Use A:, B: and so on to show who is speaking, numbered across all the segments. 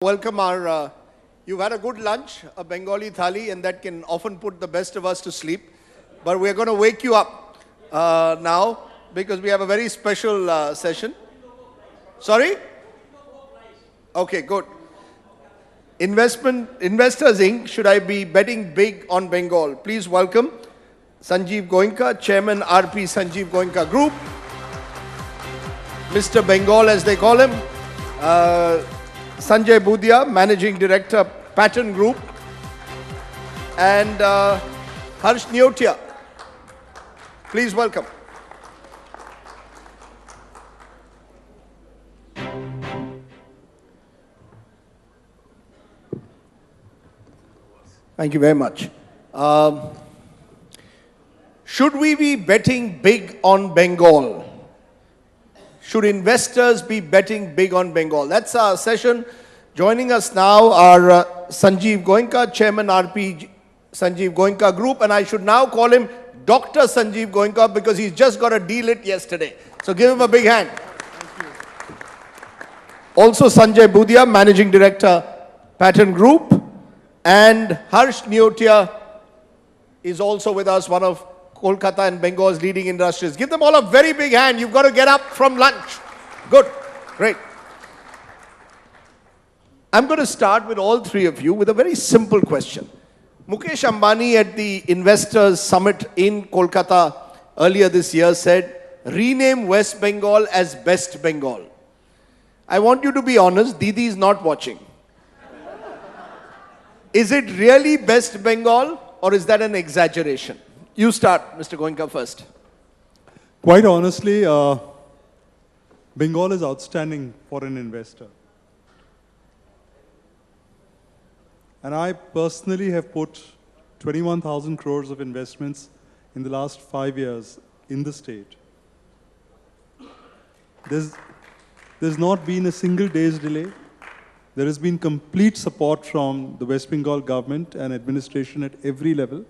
A: Welcome you've had a good lunch, a Bengali thali, and that can often put the best of us to sleep. But we're going to wake you up now because we have a very special session. Sorry? Okay, good. Investors Inc. Should I be betting big on Bengal? Please welcome Sanjeev Goenka, Chairman RP-Sanjiv Goenka Group. Mr. Bengal as they call him. Sanjay Budhia, Managing Director, Patton Group, and Neotia. Please welcome. Thank you very much. Should we be betting big on Bengal? Should investors be betting big on Bengal? That's our session. Joining us now are Sanjeev Goenka, Chairman RP-Sanjiv Goenka Group, and I should now call him Dr. Sanjeev Goenka because he's just got a deal it yesterday. So give him a big hand. Thank you. Also Sanjay Budhia, Managing Director, Patton Group, and Neotia is also with us, one of Kolkata and Bengal's leading industrialists. Give them all a very big hand. You've got to get up from lunch. Good. Great. I'm going to start with all three of you with a very simple question. Mukesh Ambani at the Investors Summit in Kolkata earlier this year said, rename West Bengal as Best Bengal. I want you to be honest, Didi is not watching. Is it really Best Bengal or is that an exaggeration? You start, Mr. Goenka, first.
B: Quite honestly, Bengal is outstanding for an investor. And I personally have put 21,000 crores of investments in the last 5 years in the state. There's not been a single day's delay. There has been complete support from the West Bengal government and administration at every level.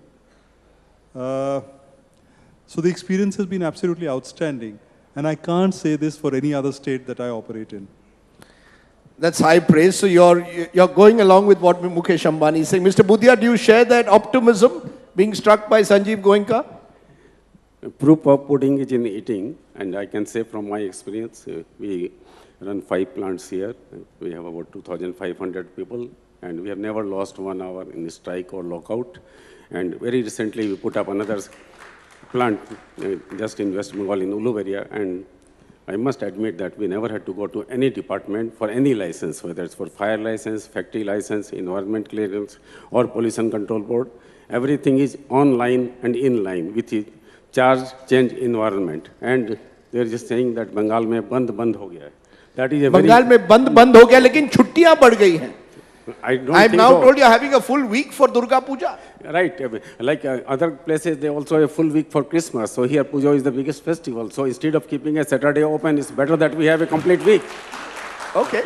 B: So the experience has been absolutely outstanding. And I can't say this for any other state that I operate in.
A: That's high praise. So you're going along with what Mukesh Ambani is saying. Mr. Budhia, do you share that optimism being struck by Sanjeev Goenka?
C: Proof of pudding is in eating. And I can say from my experience, we run 5 plants here. We have about 2,500 people. And we have never lost 1 hour in strike or lockout. And very recently, we put up another plant just in West Bengal in Ulu area. And I must admit that we never had to go to any department for any license, whether it's for fire license, factory license, environment clearance, or pollution control board. Everything is online and in line with the charge change environment. And they're just saying that Bengal mein band ho gaya hai. That is a
A: Bengal mein band ho gaya, lekin chuttiyan बढ़ गई हैं. I'm now told you're having a full week for Durga Puja.
C: Right. Like other places, they also have a full week for Christmas. So here, Puja is the biggest festival. So instead of keeping a Saturday open, it's better that we have a complete week.
A: Okay.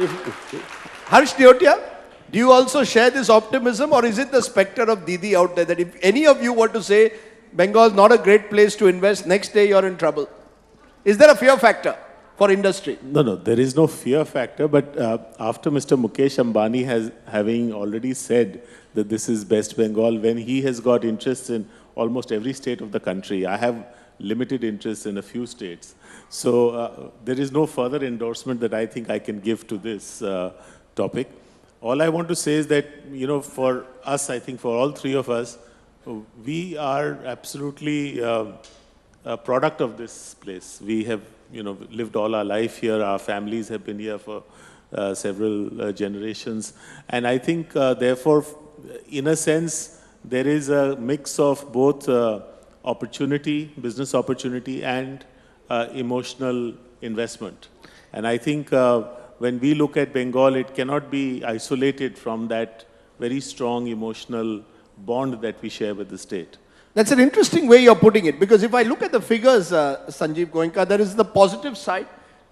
A: Neotia, do you also share this optimism or is it the specter of Didi out there that if any of you were to say Bengal is not a great place to invest, next day you're in trouble? Is there a fear factor for industry?
D: No, there is no fear factor. But after Mr. Mukesh Ambani having already said that this is Best Bengal, when he has got interest in almost every state of the country, I have limited interest in a few states. So there is no further endorsement that I think I can give to this topic. All I want to say is that, for us, I think for all three of us, we are absolutely a product of this place. We have lived all our life here. Our families have been here for several generations. And I think, therefore, in a sense, there is a mix of both opportunity, business opportunity, and emotional investment. And I think when we look at Bengal, it cannot be isolated from that very strong emotional bond that we share with the state.
A: That's an interesting way you're putting it, because if I look at the figures, Sanjeev Goenka, there is the positive side.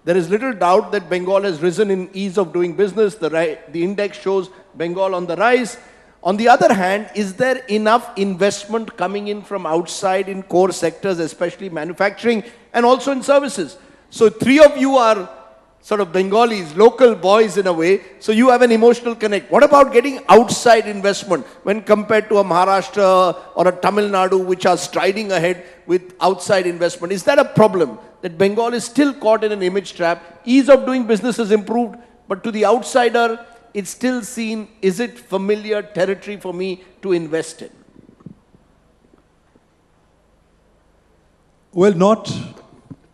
A: There is little doubt that Bengal has risen in ease of doing business. The index shows Bengal on the rise. On the other hand, is there enough investment coming in from outside in core sectors, especially manufacturing and also in services? So three of you are sort of Bengalis, local boys in a way, so you have an emotional connect. What about getting outside investment when compared to a Maharashtra or a Tamil Nadu which are striding ahead with outside investment? Is that a problem that Bengal is still caught in an image trap? Ease of doing business has improved, but to the outsider, it's still seen, is it familiar territory for me to invest in?
B: Well, not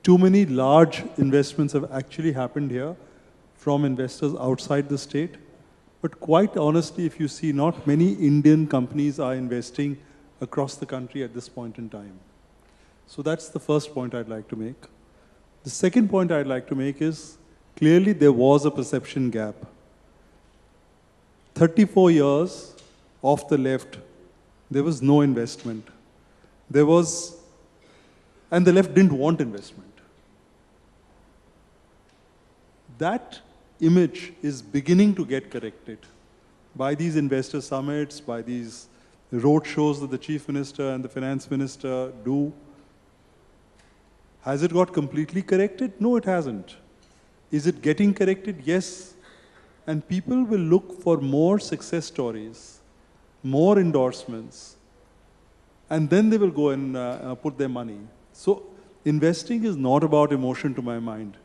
B: too many large investments have actually happened here from investors outside the state. But quite honestly, if you see, not many Indian companies are investing across the country at this point in time. So that's the first point I'd like to make. The second point I'd like to make is, clearly there was a perception gap. 34 years off the left, there was no investment. And the left didn't want investment. That image is beginning to get corrected by these investor summits, by these road shows that the chief minister and the finance minister do. Has it got completely corrected? No, it hasn't. Is it getting corrected? Yes. And people will look for more success stories, more endorsements, and then they will go and put their money. So investing is not about emotion to my mind.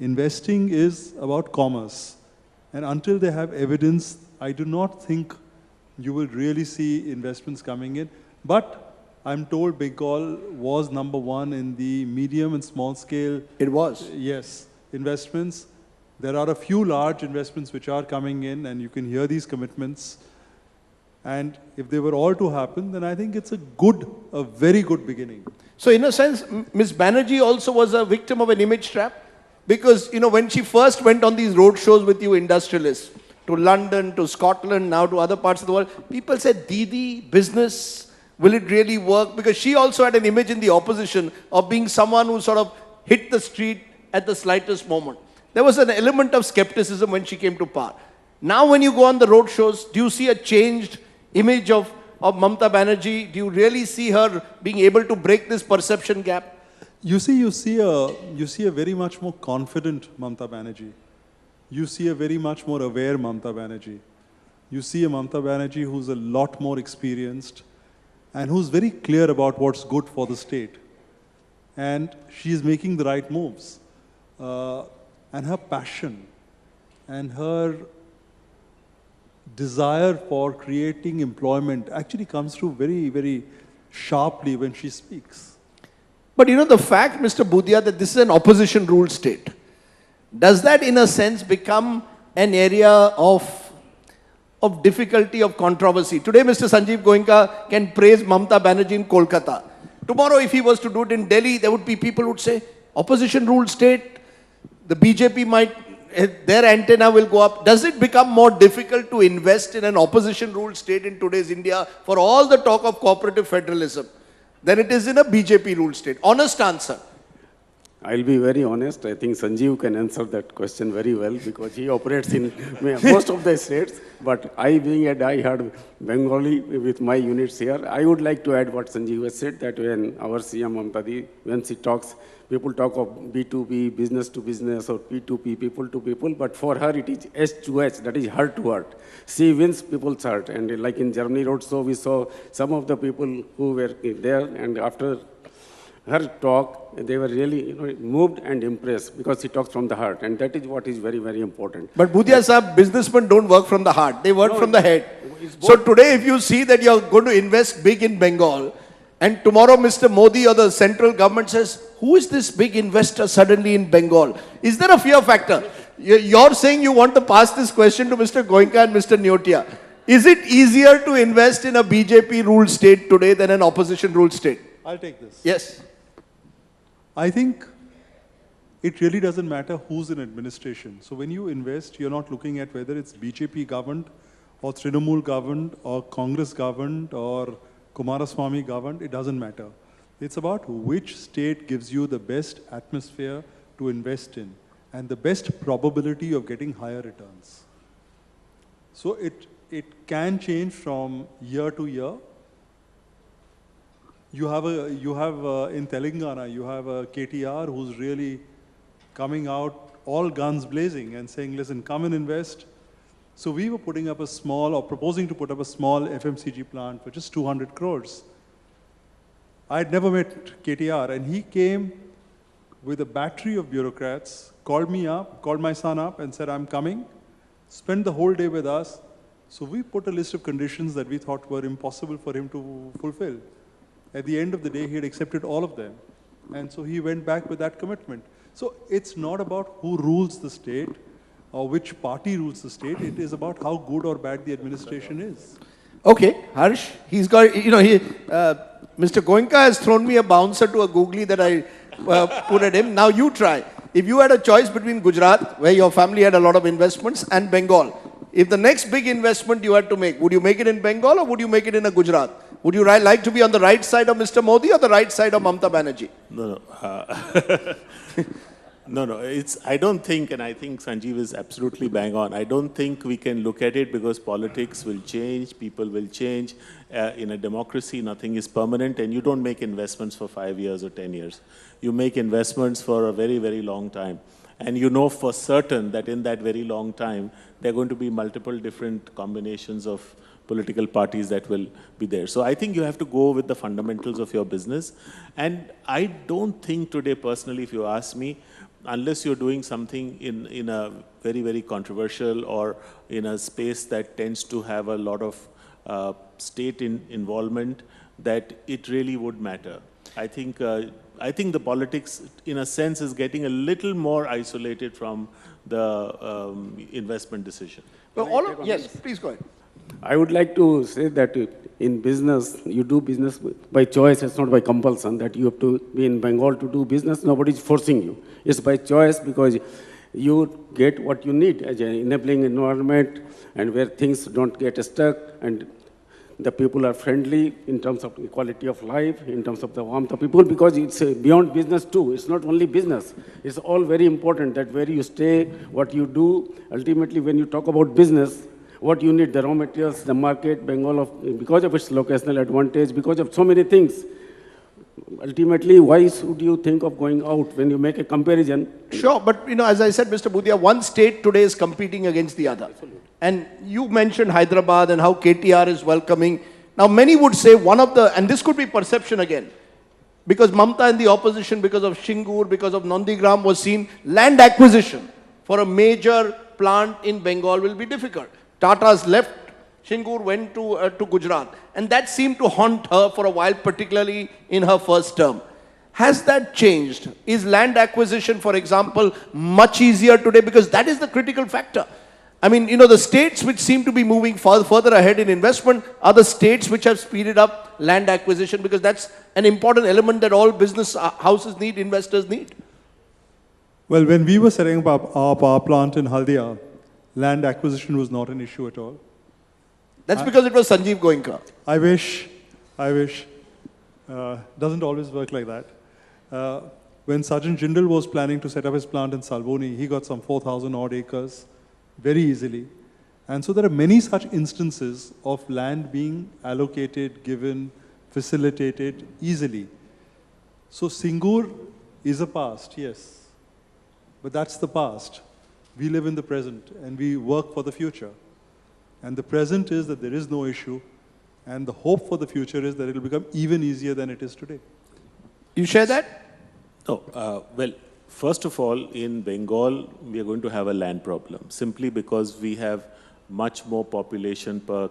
B: Investing is about commerce. And until they have evidence, I do not think you will really see investments coming in. But I'm told Bengal was #1 in the medium and small scale.
A: It was.
B: Yes, investments. There are a few large investments which are coming in, and you can hear these commitments. And if they were all to happen, then I think it's a very good beginning.
A: So in a sense, Ms. Banerjee also was a victim of an image trap. Because, when she first went on these road shows with you industrialists, to London, to Scotland, now to other parts of the world, people said, Didi, business, will it really work? Because she also had an image in the opposition of being someone who sort of hit the street at the slightest moment. There was an element of skepticism when she came to power. Now when you go on the road shows, do you see a changed image of Mamata Banerjee? Do you really see her being able to break this perception gap?
B: You see a very much more confident Mamata Banerjee. You see a very much more aware Mamata Banerjee. You see a Mamata Banerjee who's a lot more experienced and who's very clear about what's good for the state. And she's making the right moves. And her passion and her desire for creating employment actually comes through very, very sharply when she speaks.
A: But the fact, Mr. Budhia, that this is an opposition-ruled state, does that in a sense become an area of difficulty, of controversy? Today, Mr. Sanjeev Goenka can praise Mamata Banerjee in Kolkata. Tomorrow, if he was to do it in Delhi, there would be people who would say, opposition-ruled state, the BJP might, their antenna will go up. Does it become more difficult to invest in an opposition-ruled state in today's India for all the talk of cooperative federalism than it is in a BJP-ruled state? Honest answer.
C: I'll be very honest. I think Sanjeev can answer that question very well because he operates in most of the states. But I, being a die-hard Bengali with my units here, I would like to add what Sanjeev has said, that when our CM Mamata, when she talks, people talk of B2B, business to business, or P2P, people to people. But for her, it is H to H, that is heart to heart. She wins people's heart. And like in Germany Roadshow, we saw some of the people who were there, and after her talk, they were really moved and impressed because she talks from the heart. And that is what is very, very important.
A: But Budhia sahab, businessmen don't work from the heart. They work from the head. So today, if you see that you're going to invest big in Bengal, and tomorrow Mr. Modi or the central government says, who is this big investor suddenly in Bengal? Is there a fear factor? You're saying you want to pass this question to Mr. Goenka and Mr. Neotia. Is it easier to invest in a BJP-ruled state today than an opposition-ruled state?
B: I'll take this.
A: Yes.
B: I think it really doesn't matter who's in administration. So when you invest, you're not looking at whether it's BJP governed or Trinamool governed or Congress governed or Kumaraswamy governed. It doesn't matter. It's about which state gives you the best atmosphere to invest in and the best probability of getting higher returns. So it can change from year to year. You have in Telangana, you have a KTR who's really coming out all guns blazing and saying, listen, come and invest. So we were putting up a small, or proposing to put up a small FMCG plant for just 200 crores. I'd never met KTR, and he came with a battery of bureaucrats, called me up, called my son up and said, I'm coming, spent the whole day with us. So we put a list of conditions that we thought were impossible for him to fulfill. At the end of the day, he had accepted all of them. And so he went back with that commitment. So it's not about who rules the state or which party rules the state. It is about how good or bad the administration is.
A: Okay, Harsh, he's got, Mr. Goenka has thrown me a bouncer to a googly that I put at him. Now you try. If you had a choice between Gujarat, where your family had a lot of investments, and Bengal, if the next big investment you had to make, would you make it in Bengal or would you make it in a Gujarat? Would you like to be on the right side of Mr. Modi or the right side of Mamata Banerjee?
D: No. I don't think, and I think Sanjeev is absolutely bang on. I don't think we can look at it because politics will change, people will change. In a democracy, nothing is permanent, and you don't make investments for 5 years or 10 years. You make investments for a very, very long time. And you know for certain that in that very long time, there are going to be multiple different combinations of political parties that will be there. So I think you have to go with the fundamentals of your business. And I don't think today, personally, if you ask me, unless you're doing something in a very, very controversial or in a space that tends to have a lot of state involvement, that it really would matter. I think the politics, in a sense, is getting a little more isolated from the investment decision.
A: Well, yes, please go ahead.
C: I would like to say that in business, you do business by choice. It's not by compulsion that you have to be in Bengal to do business. Nobody is forcing you. It's by choice because you get what you need as an enabling environment and where things don't get stuck and the people are friendly in terms of quality of life, in terms of the warmth of people, because it's beyond business too. It's not only business. It's all very important that where you stay, what you do. Ultimately, when you talk about business, what you need, the raw materials, the market, Bengal, because of its locational advantage, because of so many things. Ultimately, why should you think of going out when you make a comparison?
A: Sure, but as I said, Mr. Budhia, one state today is competing against the other. Absolutely. And you mentioned Hyderabad and how KTR is welcoming. Now, many would say and this could be perception again, because Mamata and the opposition, because of Shingur, because of Nandigram was seen, land acquisition for a major plant in Bengal will be difficult. Tata's left, Shingur went to Gujarat. And that seemed to haunt her for a while, particularly in her first term. Has that changed? Is land acquisition, for example, much easier today? Because that is the critical factor. I mean, the states which seem to be moving further ahead in investment are the states which have speeded up land acquisition, because that's an important element that all business houses need, investors need.
B: Well, when we were setting up our power plant in Haldia, land acquisition was not an issue at all.
A: That's because it was Sanjeev Goenka.
B: I wish. Doesn't always work like that. When Sergeant Jindal was planning to set up his plant in Salboni, he got some 4,000 odd acres very easily. And so there are many such instances of land being allocated, given, facilitated easily. So Singur is a past, yes. But that's the past. We live in the present and we work for the future. And the present is that there is no issue, and the hope for the future is that it will become even easier than it is today.
A: You share that?
D: No. Well, first of all, in Bengal, we are going to have a land problem, simply because we have much more population per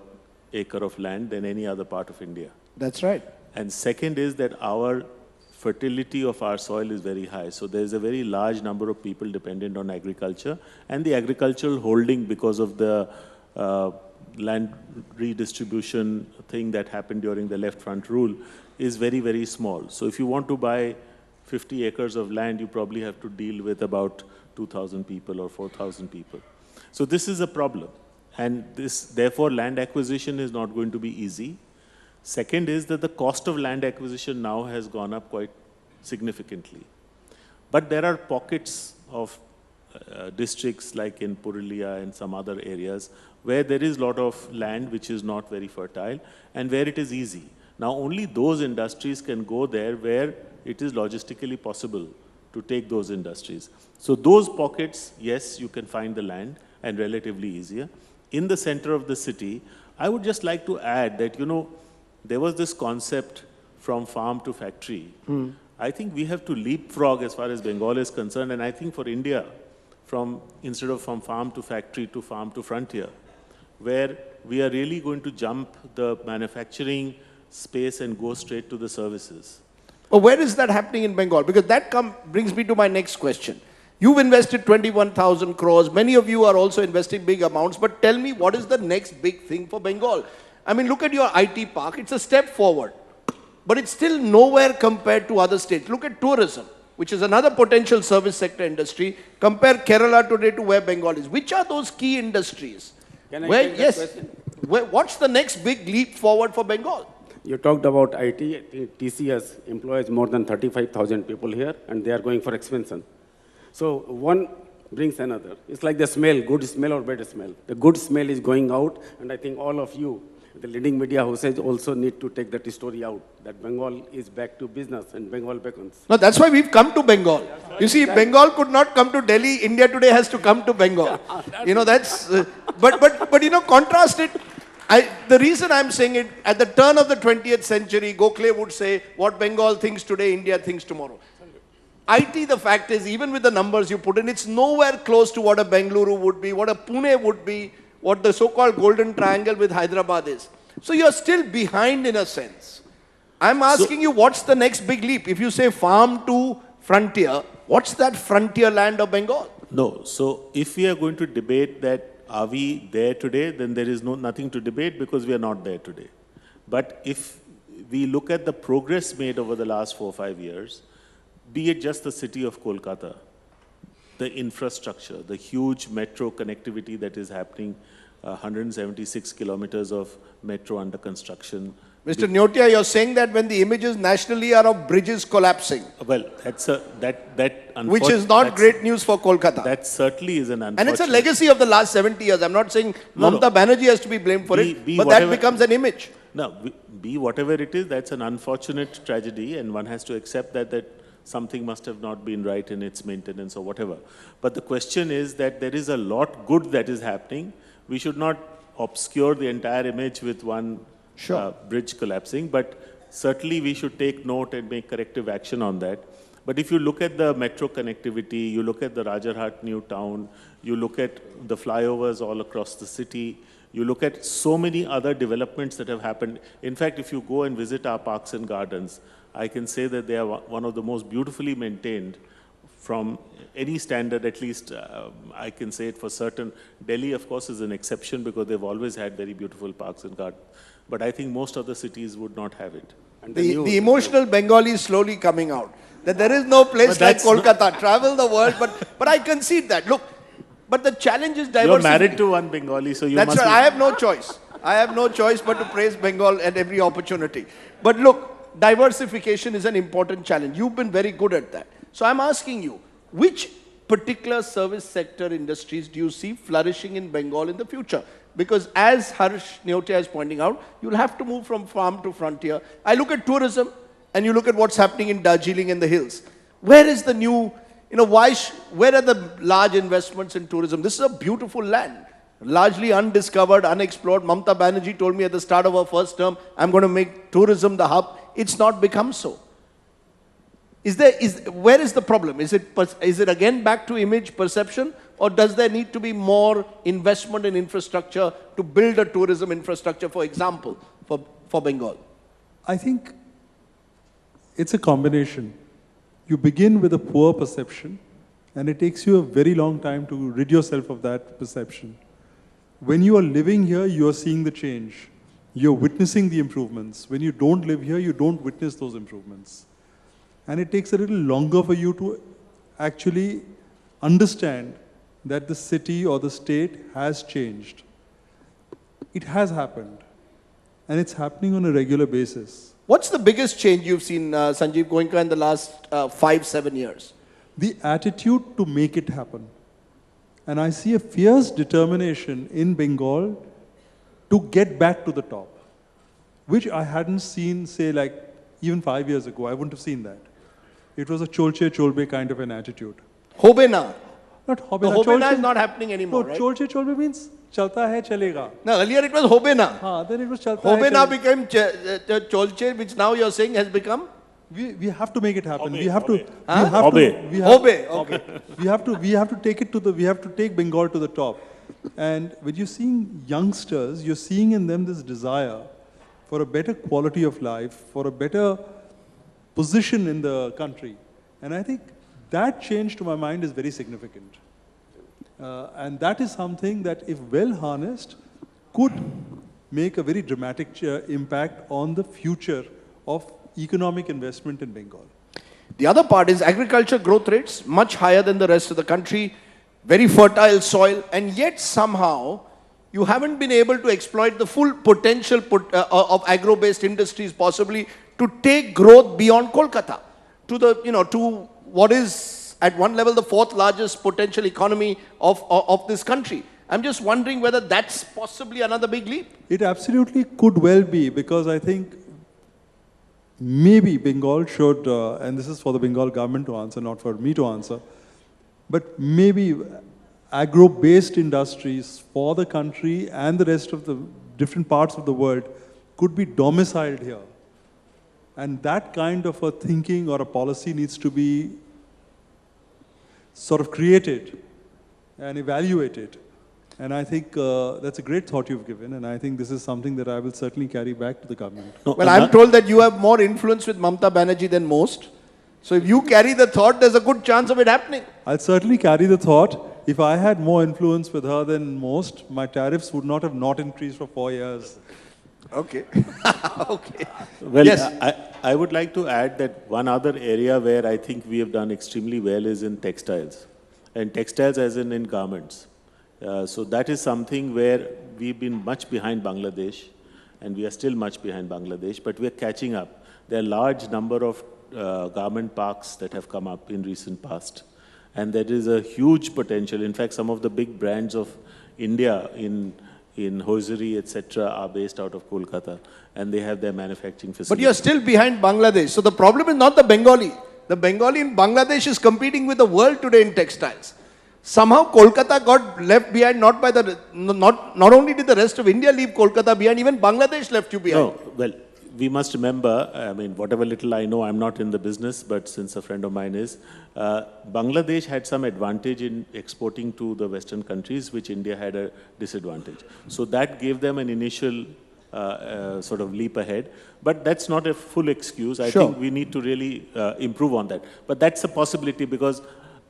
D: acre of land than any other part of India.
A: That's right.
D: And second is that our fertility of our soil is very high. So there's a very large number of people dependent on agriculture, and the agricultural holding, because of the land redistribution thing that happened during the left front rule, is very, very small. So if you want to buy 50 acres of land, you probably have to deal with about 2,000 people or 4,000 people. So this is a problem. And therefore, land acquisition is not going to be easy. Second is that the cost of land acquisition now has gone up quite significantly. But there are pockets of districts like in Purulia and some other areas where there is a lot of land which is not very fertile and where it is easy. Now only those industries can go there where it is logistically possible to take those industries. So those pockets, yes, you can find the land and relatively easier. In the center of the city, I would just like to add that, there was this concept from farm to factory. I think we have to leapfrog as far as Bengal is concerned, and I think for India, instead of from farm to factory to farm to frontier, where we are really going to jump the manufacturing space and go straight to the services.
A: Well, where is that happening in Bengal? Because that brings me to my next question. You've invested 21,000 crores. Many of you are also investing big amounts. But tell me, what is the next big thing for Bengal? I mean, look at your IT park. It's a step forward. But it's still nowhere compared to other states. Look at tourism, which is another potential service sector industry. Compare Kerala today to where Bengal is. Which are those key industries?
C: Can I take that question?
A: What's the next big leap forward for Bengal?
C: You talked about IT. I think TCS employs more than 35,000 people here, and they are going for expansion. So one brings another. It's like the smell, good smell or bad smell. The good smell is going out, and I think all of you, the leading media houses, also need to take that story out, that Bengal is back to business and Bengal beckons.
A: No, that's why we've come to Bengal. You see, Bengal could not come to Delhi. India Today has to come to Bengal. That's... contrast it. The reason I'm saying it, at the turn of the 20th century, Gokhale would say, what Bengal thinks today, India thinks tomorrow. IT, the fact is, even with the numbers you put in, it's nowhere close to what a Bengaluru would be, what a Pune would be, what the so-called golden triangle with Hyderabad is. So you're still behind in a sense. I'm asking you, what's the next big leap? If you say farm to frontier, what's that frontier land of Bengal?
D: No, so if we are going to debate that, are we there today, then there is nothing to debate because we are not there today. But if we look at the progress made over the last 4 or 5 years, be it just the city of Kolkata, the infrastructure, the huge metro connectivity that is happening, 176 kilometers of metro under construction.
A: Mr. Neotia, you're saying that when the images nationally are of bridges collapsing.
D: Well,
A: which is not great news for Kolkata.
D: That certainly is an unfortunate...
A: And it's a legacy of the last 70 years. I'm not saying Mamata Banerjee has to be blamed for it, but that becomes an image.
D: No, be whatever it is, that's an unfortunate tragedy, and one has to accept that something must have not been right in its maintenance or whatever. But the question is that there is a lot good that is happening. We should not obscure the entire image with one bridge collapsing, but certainly we should take note and make corrective action on that. But if you look at the metro connectivity, you look at the Rajarhat new town, you look at the flyovers all across the city, you look at so many other developments that have happened. In fact, if you go and visit our parks and gardens, I can say that they are one of the most beautifully maintained from any standard, at least I can say it for certain. Delhi, of course, is an exception because they've always had very beautiful parks and gardens. But I think most of the cities would not have it.
A: And the emotional Bengali is slowly coming out. That there is no place like Kolkata. Travel the world, but I concede that. Look, but the challenge is diversity.
D: You're married to one Bengali, so you
A: That's
D: must...
A: right. I have no choice. I have no choice but to praise Bengal at every opportunity. But look, diversification is an important challenge. You've been very good at that. So I'm asking you, which particular service sector industries do you see flourishing in Bengal in the future? Because as Harsh Neotia is pointing out, you'll have to move from farm to frontier. I look at tourism, and you look at what's happening in Darjeeling and the hills. Where is the new, where are the large investments in tourism? This is a beautiful land, largely undiscovered, unexplored. Mamata Banerjee told me at the start of her first term, I'm going to make tourism the hub. It's not become so. Where is the problem? Is it again back to image perception, or does there need to be more investment in infrastructure to build a tourism infrastructure, for example, for Bengal?
B: I think it's a combination. You begin with a poor perception, and it takes you a very long time to rid yourself of that perception. When you are living here, you are seeing the change. You're witnessing the improvements. When you don't live here, you don't witness those improvements. And it takes a little longer for you to actually understand that the city or the state has changed. It has happened. And it's happening on a regular basis.
A: What's the biggest change you've seen, Sanjiv Goenka, in the last 5-7 years?
B: The attitude to make it happen. And I see a fierce determination in Bengal to get back to the top, which I hadn't seen, say, like even 5 years ago. I wouldn't have seen that. It was a cholche cholbe kind of an attitude.
A: Hobena.
B: Not
A: The
B: hobena.
A: Hobena is not happening anymore,
B: No,
A: right?
B: cholche cholbe means chalta hai chalega.
A: No, earlier it was Hobena.
B: Then it was chalta hai
A: Hobena
B: chalega.
A: became Cholche, which now you're saying has become
B: We have to make it happen.
D: Hobe,
B: We have to.
D: hobe.
B: We have
D: Hobe.
B: to. We have,
A: Hobe. Okay.
B: we have to take it to the. We have to take Bengal to the top. And when you're seeing youngsters, you're seeing in them this desire for a better quality of life, for a better position in the country. And I think that change, to my mind, is very significant. And that is something that, if well harnessed, could make a very dramatic impact on the future of economic investment in Bengal.
A: The other part is agriculture growth rates, much higher than the rest of the country, very fertile soil, and yet somehow you haven't been able to exploit the full potential of agro-based industries possibly to take growth beyond Kolkata to the, to what is at one level the fourth largest potential economy of this country. I'm just wondering whether that's possibly another big leap.
B: It absolutely could well be, because I think maybe Bengal should, and this is for the Bengal government to answer, not for me to answer, but maybe agro-based industries for the country and the rest of the different parts of the world could be domiciled here. And that kind of a thinking or a policy needs to be sort of created and evaluated. And I think that's a great thought you've given, and I think this is something that I will certainly carry back to the government.
D: No,
A: Well, I'm told that you have more influence with Mamta Banerjee than most. So if you carry the thought, there's a good chance of it happening.
B: I'll certainly carry the thought. If I had more influence with her than most, my tariffs would not have not increased for 4 years.
A: Okay. Okay.
D: Well,
A: Yes.
D: I would like to add that one other area where I think we have done extremely well is in textiles. And textiles as in garments. So that is something where we've been much behind Bangladesh, and we are still much behind Bangladesh, but we're catching up. There are large number of garment parks that have come up in recent past. And there is a huge potential. In fact, some of the big brands of India in hosiery, etc., are based out of Kolkata, and they have their manufacturing facilities.
A: But you're still behind Bangladesh. So the problem is not the Bengali. The Bengali in Bangladesh is competing with the world today in textiles. Somehow Kolkata got left behind, not only did the rest of India leave Kolkata behind, even Bangladesh left you behind.
D: No, well, we must remember, I mean, whatever little I know, I'm not in the business, but since a friend of mine is, Bangladesh had some advantage in exporting to the Western countries, which India had a disadvantage. So that gave them an initial sort of leap ahead. But that's not a full excuse. I think we need to really improve on that. But that's a possibility, because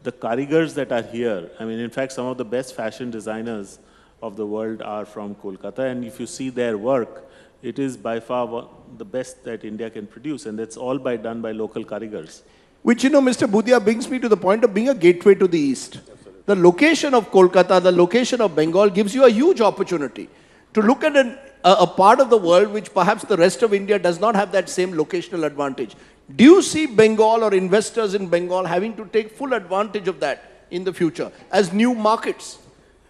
D: the karigars that are here, I mean, in fact, some of the best fashion designers of the world are from Kolkata. And if you see their work, it is by far the best that India can produce. And that's all done by local karigars.
A: Which, Mr. Budhia brings me to the point of being a gateway to the East. The location of Kolkata, the location of Bengal gives you a huge opportunity to look at a part of the world which perhaps the rest of India does not have that same locational advantage. Do you see Bengal or investors in Bengal having to take full advantage of that in the future as new markets?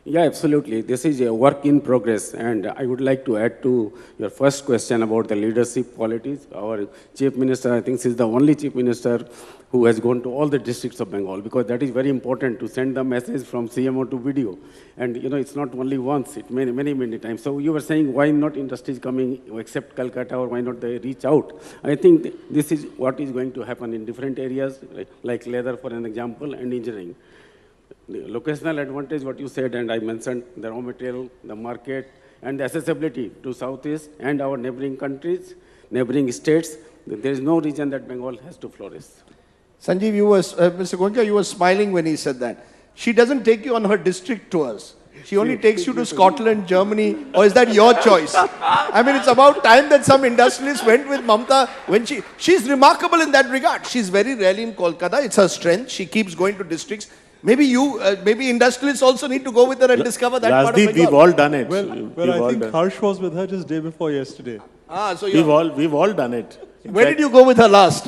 C: Yeah, absolutely. This is a work in progress. And I would like to add to your first question about the leadership qualities. Our Chief Minister, I think, is the only Chief Minister who has gone to all the districts of Bengal, because that is very important to send the message from CMO to video. And, it's not only once, it's many times. So you were saying, why not industries coming except Calcutta, or why not they reach out? I think this is what is going to happen in different areas, like leather, for an example, and engineering. The locational advantage, what you said, and I mentioned the raw material, the market, and the accessibility to Southeast and our neighboring countries, neighboring states. There is no reason that Bengal has to flourish.
A: Sanjeev, Mr. Goenka, you were smiling when he said that. She doesn't take you on her district tours. She only takes you to Scotland, Germany, or is that your choice? I mean, it's about time that some industrialists went with Mamta. She's remarkable in that regard. She's very rarely in Kolkata. It's her strength. She keeps going to districts. Maybe industrialists also need to go with her and discover that part of
D: Rajdeep,
A: Bengal.
D: we've all done it.
B: Well, I think Harsh was with her just day before yesterday.
A: So
D: We've all done it. In
A: where
D: fact,
A: did you go with her last?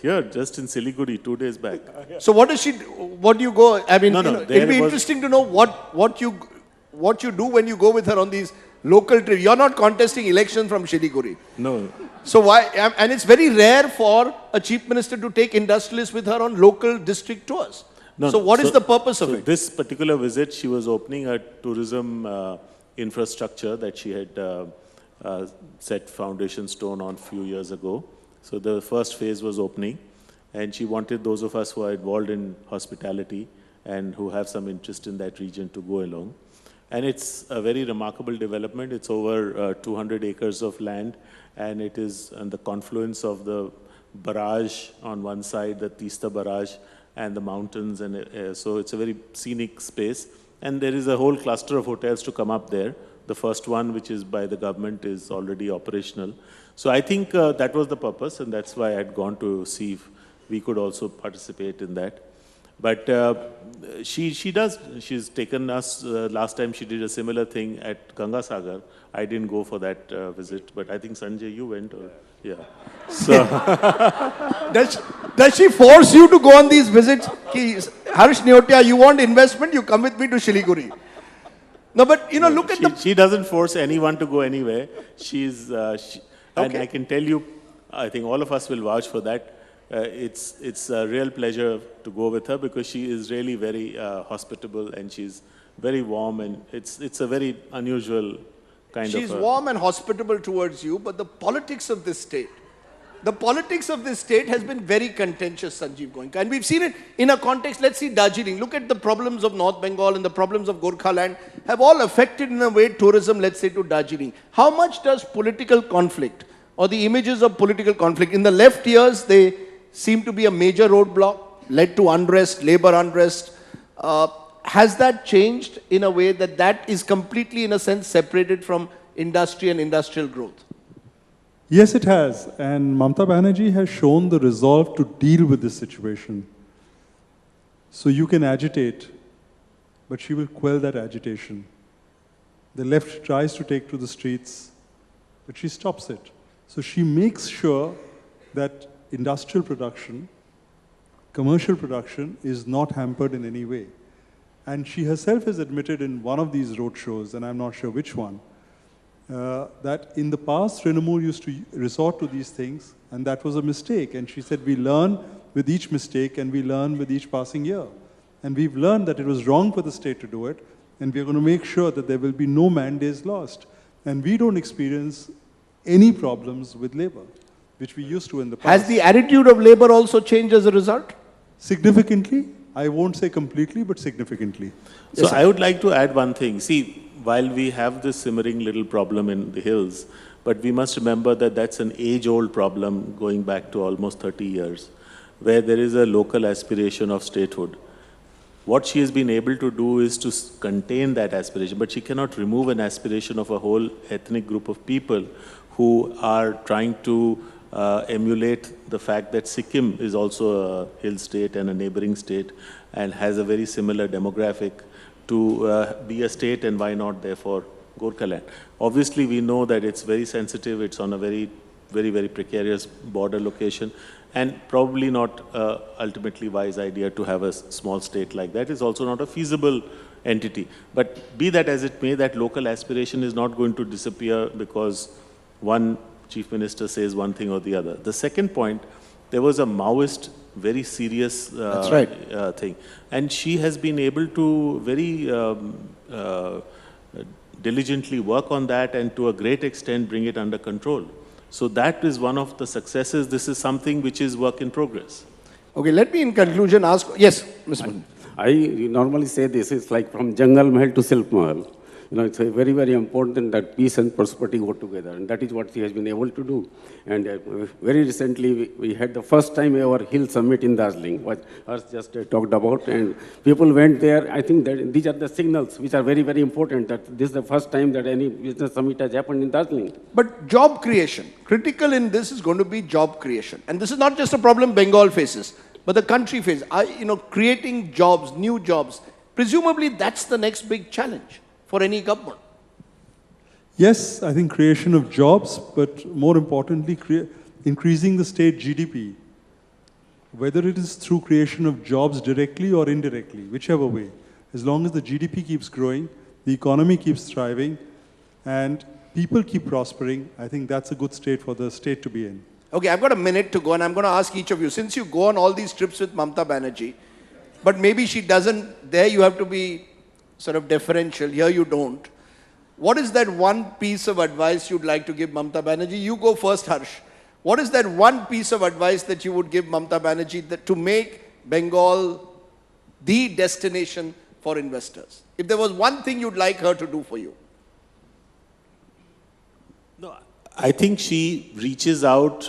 D: Here, just in Siliguri, 2 days back.
A: So what do you go? I mean,
D: No,
A: it'll
D: there
A: be
D: was-
A: interesting to know what you do when you go with her on these local trip. You're not contesting election from Siliguri.
D: No.
A: So why, and it's very rare for a chief minister to take industrialists with her on local district tours.
D: No,
A: so what is the purpose of it?
D: This particular visit, she was opening a tourism infrastructure that she had set foundation stone on a few years ago. So the first phase was opening, and she wanted those of us who are involved in hospitality and who have some interest in that region to go along. And it's a very remarkable development. It's over 200 acres of land, and it is on the confluence of the barrage on one side, the Tista barrage, and the mountains, and so it's a very scenic space. And there is a whole cluster of hotels to come up there. The first one, which is by the government, is already operational. So I think that was the purpose, and that's why I had gone to see if we could also participate in that. But she's taken us, last time she did a similar thing at Gangasagar. I didn't go for that visit, but I think Sanjay, you went, or, yeah. So
A: does she force you to go on these visits? Harsh Neotia, you want investment, you come with me to Siliguri. No, but you know, look at
D: she doesn't force anyone to go anywhere. And
A: Okay.
D: I can tell you, I think all of us will vouch for that. It's a real pleasure to go with her because she is really very hospitable, and she's very warm, and it's a very unusual kind of.
A: She's warm and hospitable towards you, but the politics of this state has been very contentious, Sanjeev Goenka. And we've seen it in a context, let's see Darjeeling. Look at the problems of North Bengal and the problems of Gorkhaland have all affected in a way tourism, let's say, to Darjeeling. How much does political conflict or the images of political conflict, in the left years, they seem to be a major roadblock, led to unrest, labor unrest. Has that changed in a way that is completely, in a sense, separated from industry and industrial growth?
B: Yes, it has. And Mamata Banerjee has shown the resolve to deal with this situation. So you can agitate, but she will quell that agitation. The left tries to take to the streets, but she stops it. So she makes sure that industrial production, commercial production is not hampered in any way. And she herself has admitted in one of these roadshows, and I'm not sure which one, that in the past, Trinamool used to resort to these things, and that was a mistake. And she said, we learn with each mistake, and we learn with each passing year. And we've learned that it was wrong for the state to do it, and we're going to make sure that there will be no man days lost. And we don't experience any problems with labor, which we used to in the past.
A: Has the attitude of labor also changed as a result?
B: Significantly. I won't say completely, but significantly.
D: So I would like to add one thing. See, while we have this simmering little problem in the hills, but we must remember that that's an age-old problem going back to almost 30 years, where there is a local aspiration of statehood. What she has been able to do is to contain that aspiration, but she cannot remove an aspiration of a whole ethnic group of people who are trying to emulate the fact that Sikkim is also a hill state and a neighboring state and has a very similar demographic to be a state, and why not, therefore, Gorkhaland. Obviously, we know that it's very sensitive, it's on a very, very precarious border location, and probably not ultimately wise idea to have a small state like that. It's also not a feasible entity. But be that as it may, that local aspiration is not going to disappear because one chief minister says one thing or the other. The second point, there was a Maoist, very serious thing. And she has been able to very diligently work on that and to a great extent bring it under control. So that is one of the successes. This is something which is work in progress.
A: Okay, let me in conclusion ask, yes, Mr. Budhia.
C: I normally say this is like from Jungle Mahal to Silk Mahal. You know, it's very important that peace and prosperity go together, and that is what she has been able to do. And very recently, we had the first time ever Hill Summit in Darjeeling, what Harsh just talked about, and people went there. I think that these are the signals which are very important, that this is the first time that any business summit has happened in Darjeeling.
A: But job creation, critical in this is going to be job creation. And this is not just a problem Bengal faces, but the country faces. Creating jobs, new jobs, presumably that's the next big challenge for any government.
B: Yes, I think creation of jobs, but more importantly, increasing the state GDP, whether it is through creation of jobs directly or indirectly, whichever way. As long as the GDP keeps growing, the economy keeps thriving, and people keep prospering, I think that's a good state for the state to be in.
A: Okay, I've got a minute to go, and I'm going to ask each of you, since you go on all these trips with Mamta Banerjee, but maybe she doesn't, there you have to be sort of deferential, here you don't. What is that one piece of advice you'd like to give Mamta Banerjee? You go first, Harsh. What is that one piece of advice that you would give Mamta Banerjee to make Bengal the destination for investors? If there was one thing you'd like her to do for you.
D: No, I think she reaches out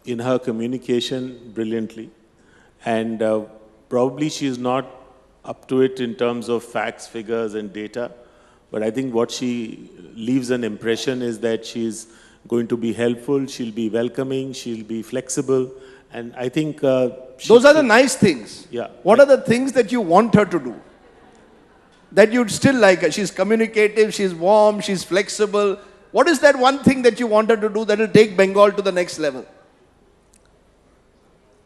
D: in her communication brilliantly, and probably she is not up to it in terms of facts, figures, and data. But I think what she leaves an impression is that she's going to be helpful, she'll be welcoming, she'll be flexible, and I think
A: those are the nice things.
D: Yeah.
A: What are the things that you want her to do? That you'd still like her? She's communicative, she's warm, she's flexible. What is that one thing that you want her to do that will take Bengal to the next level?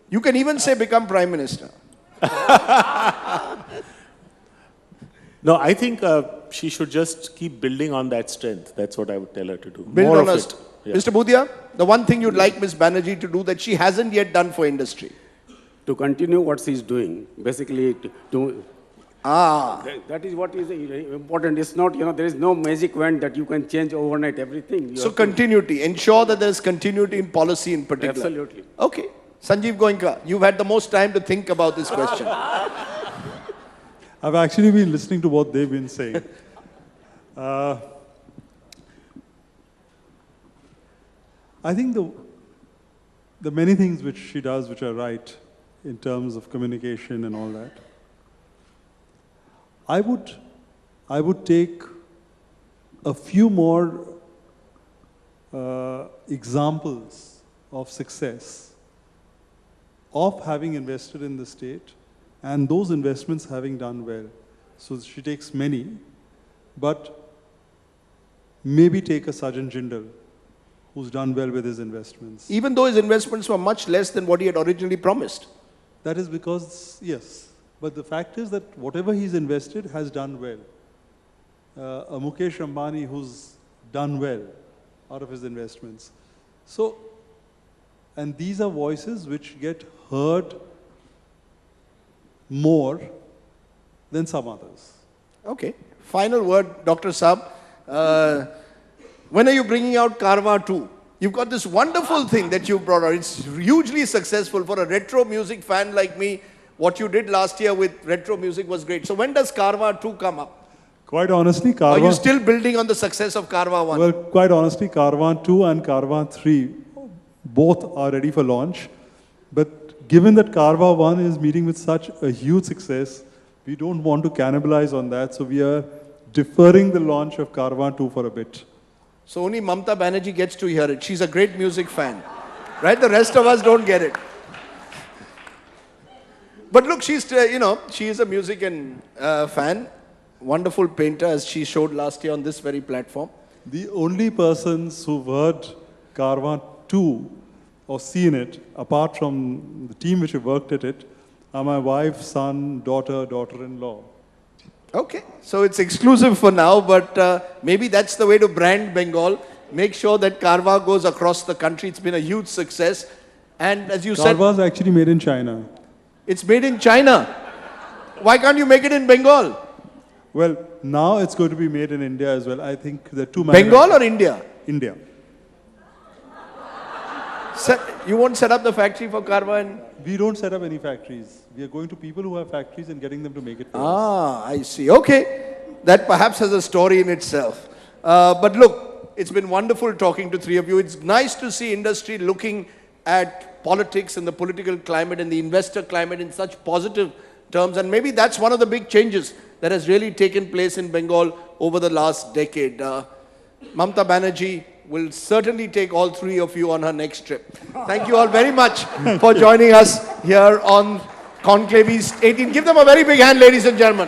A: You can even say become Prime Minister.
D: No, I think she should just keep building on that strength. That's what I would tell her to do.
A: Build
D: More
A: on
D: of
A: us.
D: it. Yeah.
A: Mr. Budhia, the one thing you'd like Ms. Banerjee to do that she hasn't yet done for industry?
C: To continue what she's doing, basically that is what is important. It's not, there is no magic wand that you can change overnight everything.
A: So continuity, ensure that there's continuity in policy in particular.
C: Absolutely.
A: Okay. Sanjeev Goenka, you've had the most time to think about this question.
B: I've actually been listening to what they've been saying. I think the many things which she does which are right in terms of communication and all that, I would take a few more examples of success of having invested in the state and those investments having done well. So she takes many, but maybe take a Sajjan Jindal who's done well with his investments.
A: Even though his investments were much less than what he had originally promised.
B: That is because, yes, but the fact is that whatever he's invested has done well. A Mukesh Ambani who's done well out of his investments. So, and these are voices which get heard more than some others.
A: Okay. Final word, Dr. Saab. When are you bringing out Karwa 2? You've got this wonderful thing that you brought out. It's hugely successful for a retro music fan like me. What you did last year with retro music was great. So when does Karwa 2 come up?
B: Quite honestly, Karwa...
A: Are you still building on the success of Karwa 1?
B: Well, quite honestly, Karwa 2 and Karwa 3, both are ready for launch. But given that Karwa 1 is meeting with such a huge success, we don't want to cannibalize on that. So we are deferring the launch of Karwa 2 for a bit.
A: So only Mamta Banerjee gets to hear it. She's a great music fan. Right? The rest of us don't get it. But look, she's, she is a music and fan. Wonderful painter, as she showed last year on this very platform.
B: The only persons who've heard Karwa 2 or seen it, apart from the team which have worked at it, are my wife, son, daughter, daughter-in-law.
A: Okay, so it's exclusive for now, but maybe that's the way to brand Bengal. Make sure that Karwa goes across the country. It's been a huge success. And as you said...
B: Karwa is actually made in China.
A: It's made in China. Why can't you make it in Bengal?
B: Well, now it's going to be made in India as well. I think there are two...
A: Bengal or India?
B: India.
A: You won't set up the factory for Karwa and...
B: We don't set up any factories. We are going to people who have factories and getting them to make it for us.
A: Ah, I see. Okay. That perhaps has a story in itself. But look, it's been wonderful talking to three of you. It's nice to see industry looking at politics and the political climate and the investor climate in such positive terms. And maybe that's one of the big changes that has really taken place in Bengal over the last decade. Mamta Banerjee will certainly take all three of you on her next trip. Thank you all very much for joining us here on Conclave East 18. Give them a very big hand, ladies and gentlemen.